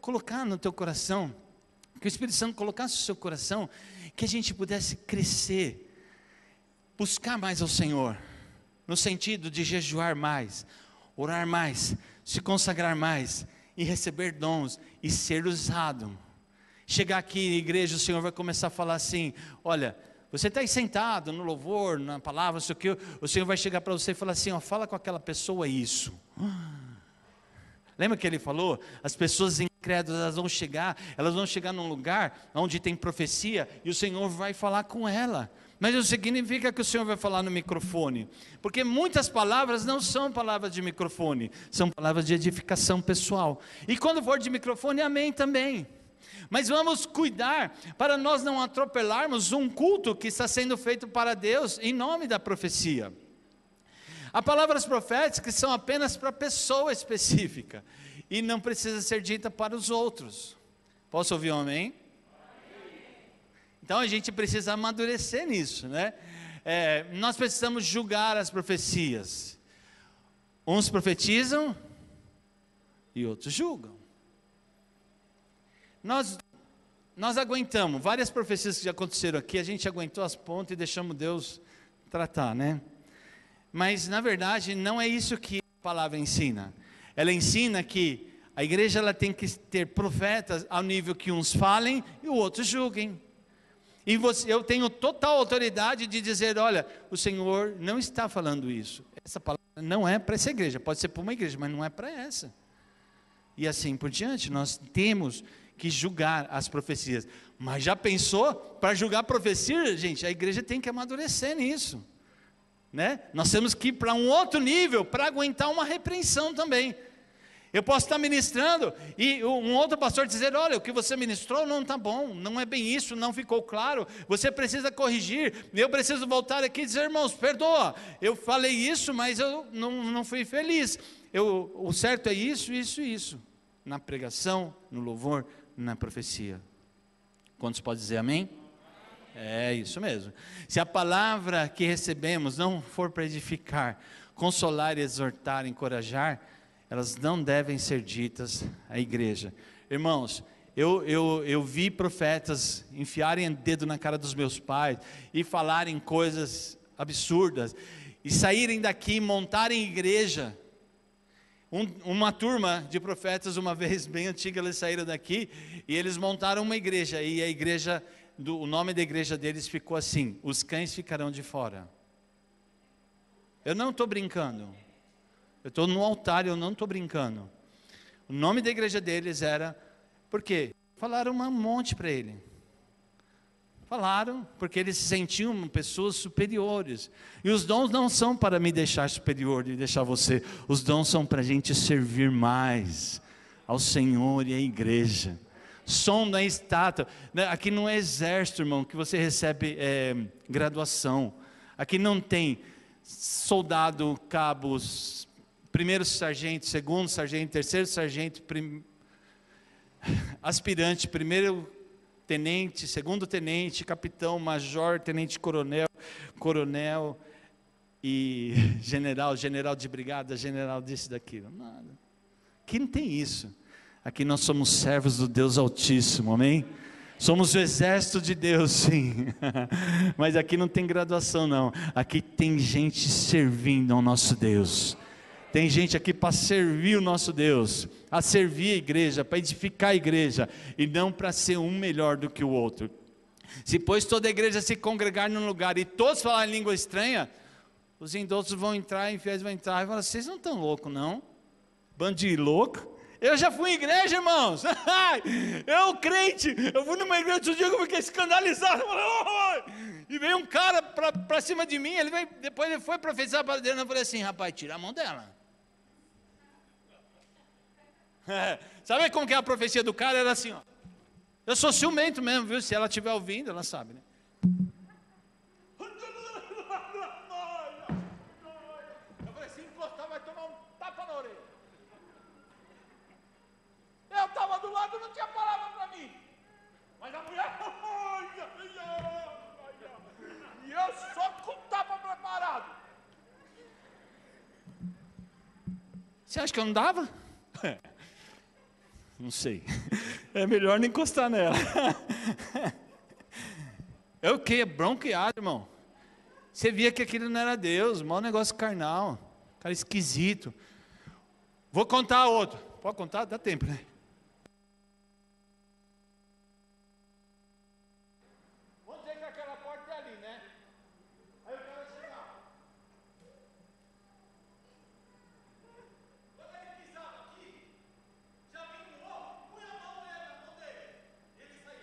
colocar no teu coração, que o Espírito Santo colocasse no seu coração, que a gente pudesse crescer, buscar mais ao Senhor, no sentido de jejuar mais, orar mais, se consagrar mais, e receber dons, e ser usado. Chegar aqui na igreja, o Senhor vai começar a falar assim, olha, você está aí sentado no louvor, na palavra, não sei o que, o Senhor vai chegar para você e falar assim, fala com aquela pessoa isso. Lembra que Ele falou? As pessoas incrédulas, elas vão chegar num lugar onde tem profecia, e o Senhor vai falar com ela, mas isso significa que o Senhor vai falar no microfone, porque muitas palavras não são palavras de microfone, são palavras de edificação pessoal, e quando for de microfone, amém também, mas vamos cuidar, para nós não atropelarmos um culto que está sendo feito para Deus, em nome da profecia. Há palavras proféticas que são apenas para pessoa específica, e não precisa ser dita para os outros. Posso ouvir um amém? Então a gente precisa amadurecer nisso, né? Nós precisamos julgar as profecias. Uns profetizam e outros julgam. Nós aguentamos várias profecias que já aconteceram aqui, a gente aguentou as pontas e deixamos Deus tratar, né? Mas na verdade não é isso que a palavra ensina. Ela ensina que a igreja ela tem que ter profetas ao nível que uns falem e os outros julguem. E eu tenho total autoridade de dizer, olha, o Senhor não está falando isso. Essa palavra não é para essa igreja, pode ser para uma igreja, mas não é para essa. E assim por diante, nós temos que julgar as profecias. Mas já pensou? Para julgar a profecia, gente, a igreja tem que amadurecer nisso. Né? Nós temos que ir para um outro nível, para aguentar uma repreensão também. Eu posso estar ministrando, e um outro pastor dizer, olha, o que você ministrou não está bom, não é bem isso, não ficou claro, você precisa corrigir, eu preciso voltar aqui e dizer, irmãos, perdoa, eu falei isso, mas eu não fui feliz, o certo é isso, isso e isso, na pregação, no louvor, na profecia. Quantos podem dizer amém? É isso mesmo. Se a palavra que recebemos não for para edificar, consolar, exortar, encorajar, elas não devem ser ditas à igreja. Irmãos, eu vi profetas enfiarem o dedo na cara dos meus pais e falarem coisas absurdas, e saírem daqui, montarem igreja. Uma turma de profetas, uma vez bem antiga, eles saíram daqui e eles montaram uma igreja, e a igreja, o nome da igreja deles ficou assim: os cães ficarão de fora. Eu não estou brincando, eu estou no altar, eu não estou brincando. O nome da igreja deles era, por quê? Falaram um monte para ele. Falaram, porque eles se sentiam pessoas superiores. E os dons não são para me deixar superior e deixar você. Os dons são para a gente servir mais ao Senhor e à igreja. Som não é estátua. Aqui não é exército, irmão, que você recebe graduação. Aqui não tem soldado, cabos, primeiro sargento, segundo sargento, terceiro sargento, aspirante, primeiro tenente, segundo tenente, capitão, major, tenente coronel, coronel e general de brigada, general disso, daquilo. Nada. Aqui não tem isso. Aqui nós somos servos do Deus Altíssimo, amém? Somos o exército de Deus, sim. Mas aqui não tem graduação, não. Aqui tem gente servindo ao nosso Deus. Tem gente aqui para servir o nosso Deus, a servir a igreja, para edificar a igreja, e não para ser um melhor do que o outro. Se pois toda a igreja se congregar num lugar e todos falarem língua estranha, os indoutos vão entrar, infiéis vão entrar e falar: vocês não estão loucos não? Bando de louco. Eu já fui em igreja, irmãos. Eu crente, eu fui numa igreja outro dia que eu fiquei escandalizado. E veio um cara para cima de mim, depois ele foi profetizar para Deus, eu falei assim: rapaz, tira a mão dela. Sabe como que é a profecia do cara? Era assim, ó. Eu sou ciumento mesmo, viu? Se ela estiver ouvindo, ela sabe, né? Eu falei: se encostar vai tomar um tapa na orelha. Eu estava do lado, não tinha palavra para mim. Mas a mulher, e eu só com o tapa preparado. Você acha que eu não dava? Não sei. É melhor não encostar nela. Eu que bronqueado, irmão. Você via que aquilo não era Deus, mau negócio carnal, cara esquisito. Vou contar outro. Pode contar? Dá tempo, né? Vamos dizer que aquela porta é ali, né? Aí eu quero chegar. Quando ele pisava aqui, já vim no outro, põe a mão nele, na mão dele. Ele saiu.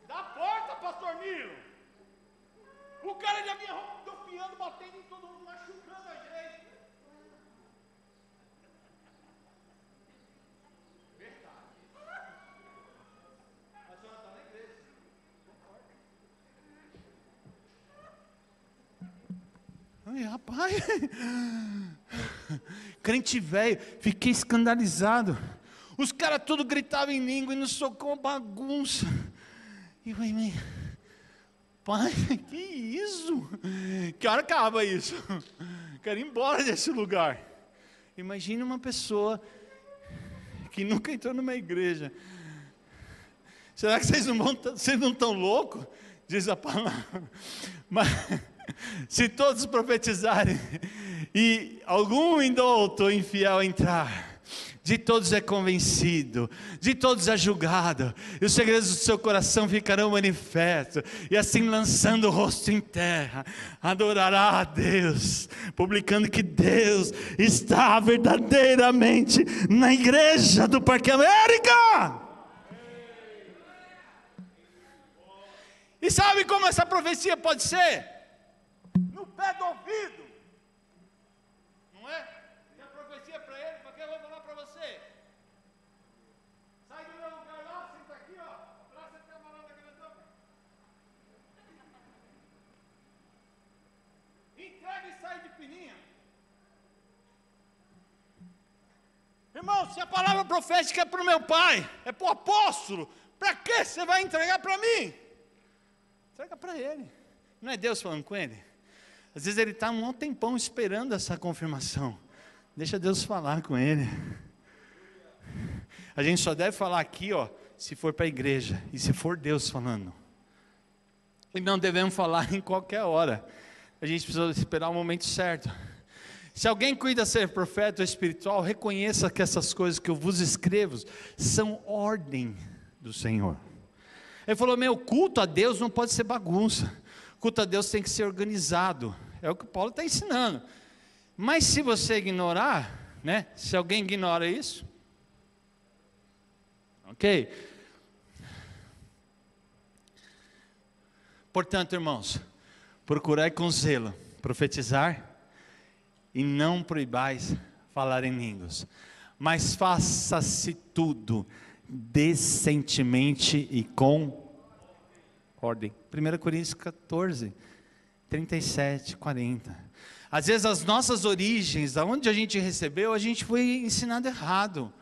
Da porta, pastor Nilo. O cara já vinha rodopiando, batendo em todo mundo, machucando a gente. Verdade. A senhora está na igreja. Ai, rapaz. Crente velho, fiquei escandalizado. Os caras tudo gritavam em língua e não socou uma bagunça. E eu falei: pai, que isso? Que hora acaba isso? Quero ir embora desse lugar. Imagine uma pessoa que nunca entrou numa igreja. Será que vocês não estão loucos? Diz a palavra. Mas se todos profetizarem e algum indouto infiel entrar, de todos é convencido, de todos é julgado, e os segredos do seu coração ficarão manifestos, e assim lançando o rosto em terra, adorará a Deus, publicando que Deus está verdadeiramente na igreja do Parque América. E sabe como essa profecia pode ser? No pé do ouvido, não é? E a profecia para ele, para que eu vou falar para você? Sai do meu lugar lá, senta aqui, ó. Abraça esse camarada grandão. Entrega e sai de fininha. Irmão, se a palavra profética é para o meu pai, é para o apóstolo, para que você vai entregar para mim? Entrega para ele. Não é Deus falando com ele? Às vezes ele está um tempão esperando essa confirmação. Deixa Deus falar com ele. A gente só deve falar aqui, ó, se for para a igreja e se for Deus falando. E não devemos falar em qualquer hora. A gente precisa esperar o momento certo. Se alguém cuida ser profeta ou espiritual, reconheça que essas coisas que eu vos escrevo são ordem do Senhor. Ele falou, meu, culto a Deus não pode ser bagunça. Culto a Deus tem que ser organizado. É o que Paulo está ensinando. Mas se você ignorar, né? Se alguém ignora isso, ok? Portanto, irmãos, procurai com zelo profetizar e não proibais falar em línguas, mas faça-se tudo decentemente e com ordem. 1 Coríntios 14, 37, 40. Às vezes as nossas origens, da onde a gente recebeu, a gente foi ensinado errado.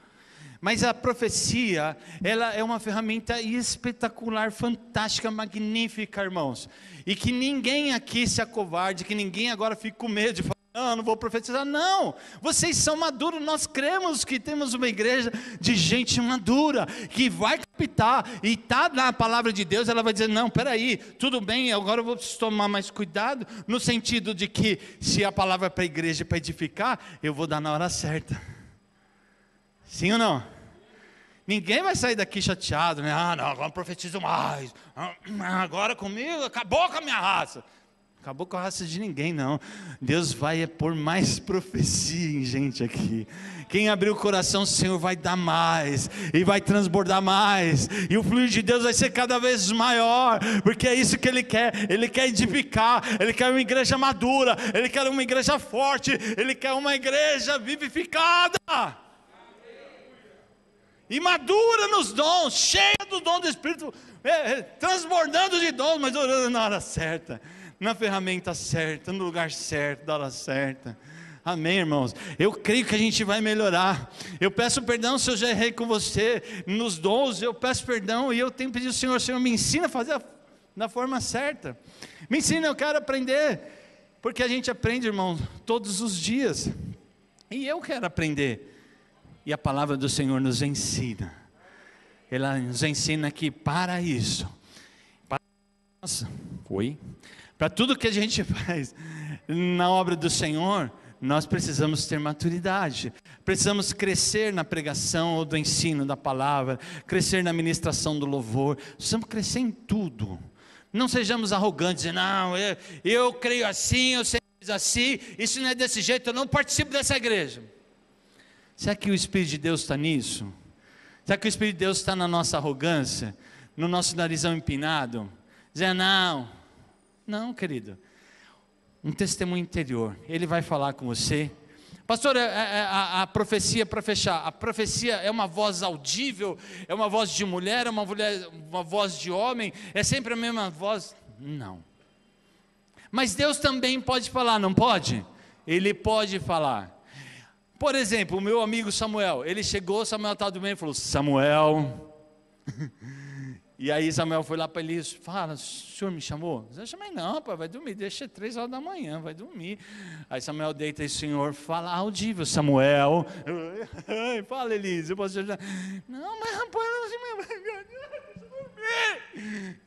Mas a profecia, ela é uma ferramenta espetacular, fantástica, magnífica, irmãos. E que ninguém aqui se acovarde, que ninguém agora fique com medo de falar, não vou profetizar. Não, vocês são maduros, nós cremos que temos uma igreja de gente madura, que vai captar, e está na palavra de Deus, ela vai dizer, não, peraí, tudo bem, agora eu vou tomar mais cuidado, no sentido de que, se a palavra é para a igreja, para edificar, eu vou dar na hora certa. Sim ou não? Ninguém vai sair daqui chateado, né? Não, agora não profetizo mais. Agora comigo, acabou com a minha raça. Acabou com a raça de ninguém, não. Deus vai pôr mais profecia em gente aqui. Quem abrir o coração, o Senhor vai dar mais, e vai transbordar mais, e o fluir de Deus vai ser cada vez maior, porque é isso que Ele quer edificar, Ele quer uma igreja madura, Ele quer uma igreja forte, Ele quer uma igreja vivificada. E madura nos dons, cheia do dom do Espírito, transbordando de dons, mas orando na hora certa, na ferramenta certa, no lugar certo, da hora certa. Amém, irmãos? Eu creio que a gente vai melhorar. Eu peço perdão se eu já errei com você nos dons, eu peço perdão, e eu tenho pedido ao Senhor, me ensina a fazer da forma certa. Me ensina, eu quero aprender, porque a gente aprende, irmão, todos os dias, e eu quero aprender. E a palavra do Senhor nos ensina. Ela nos ensina que para isso, para tudo que a gente faz na obra do Senhor, nós precisamos ter maturidade. Precisamos crescer na pregação ou do ensino da palavra, crescer na ministração do louvor. Precisamos crescer em tudo. Não sejamos arrogantes, não, eu creio assim, eu sei assim, isso não é desse jeito, eu não participo dessa igreja. Será que o Espírito de Deus está nisso? Será que o Espírito de Deus está na nossa arrogância? No nosso narizão empinado? Dizendo, não, querido. Um testemunho interior. Ele vai falar com você. Pastor, a profecia, para fechar, a profecia é uma voz audível? É uma voz de mulher? É uma voz de homem? É sempre a mesma voz? Não. Mas Deus também pode falar, não pode? Ele pode falar. Por exemplo, o meu amigo Samuel, ele chegou, Samuel estava dormindo e falou, Samuel. E aí Samuel foi lá para ele, fala, o senhor me chamou? Eu chamei, não, rapaz, vai dormir, deixa 3 horas da manhã, vai dormir. Aí Samuel deita e o Senhor fala audível, Samuel. Fala, Elise, eu posso te ajudar? Não, mas rapaz,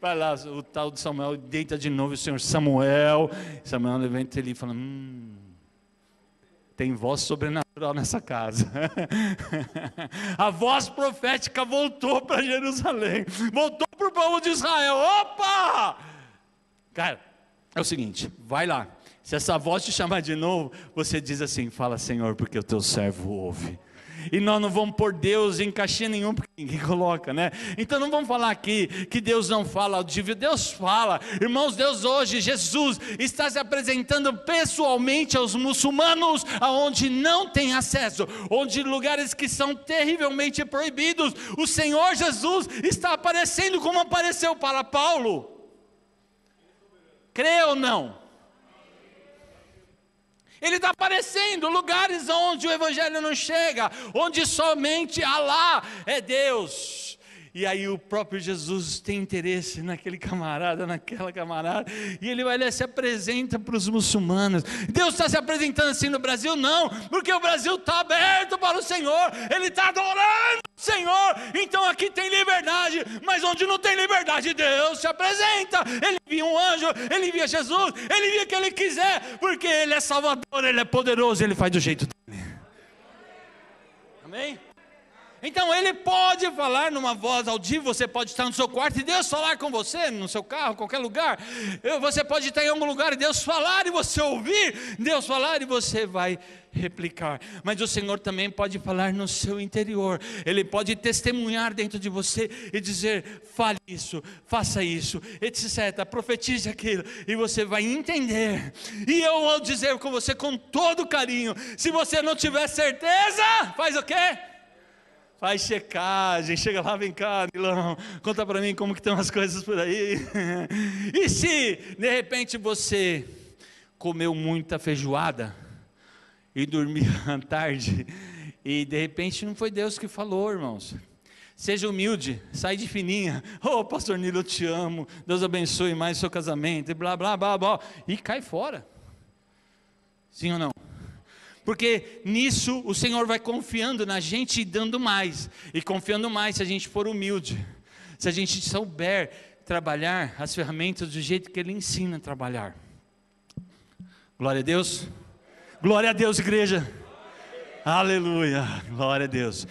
vai lá, o tal de Samuel deita de novo, o Senhor, Samuel levanta ele e fala, tem voz sobrenatural nessa casa. A voz profética voltou para Jerusalém, voltou para o povo de Israel. Opa! Cara, é o seguinte, vai lá, se essa voz te chamar de novo, você diz assim, fala, Senhor, porque o teu servo ouve. E nós não vamos pôr Deus em caixinha nenhuma, porque ninguém coloca, né? Então não vamos falar aqui que Deus não fala audível. Deus fala, irmãos. Deus hoje, Jesus, está se apresentando pessoalmente aos muçulmanos, aonde não tem acesso, onde lugares que são terrivelmente proibidos, o Senhor Jesus está aparecendo como apareceu para Paulo. Crê ou não? Ele está aparecendo em lugares onde o Evangelho não chega, onde somente Alá é Deus. E aí o próprio Jesus tem interesse naquele camarada, naquela camarada, e ele vai lá e se apresenta para os muçulmanos. Deus está se apresentando assim no Brasil? Não, porque o Brasil está aberto para o Senhor, ele está adorando o Senhor, então aqui tem liberdade, mas onde não tem liberdade, Deus se apresenta. Ele envia um anjo, ele envia Jesus, ele envia o que ele quiser, porque ele é Salvador, ele é poderoso, ele faz do jeito dele. Amém? Então ele pode falar numa voz audível, você pode estar no seu quarto e Deus falar com você, no seu carro, qualquer lugar. Você pode estar em algum lugar e Deus falar e você ouvir, Deus falar e você vai replicar. Mas o Senhor também pode falar no seu interior, Ele pode testemunhar dentro de você e dizer: fale isso, faça isso, etc, profetize aquilo, e você vai entender. E eu vou dizer com você com todo carinho, se você não tiver certeza, faz o quê? Faz checagem, chega lá, vem cá, Nilão, conta para mim como que estão as coisas por aí. E se de repente você comeu muita feijoada e dormiu tarde, e de repente não foi Deus que falou, irmãos. Seja humilde, sai de fininha. Oh, pastor Nilo, eu te amo, Deus abençoe mais o seu casamento, e blá, blá, blá, blá, e cai fora. Sim ou não? Porque nisso o Senhor vai confiando na gente e dando mais, e confiando mais se a gente for humilde, se a gente souber trabalhar as ferramentas do jeito que Ele ensina a trabalhar. Glória a Deus. Glória a Deus, igreja. Aleluia, glória a Deus.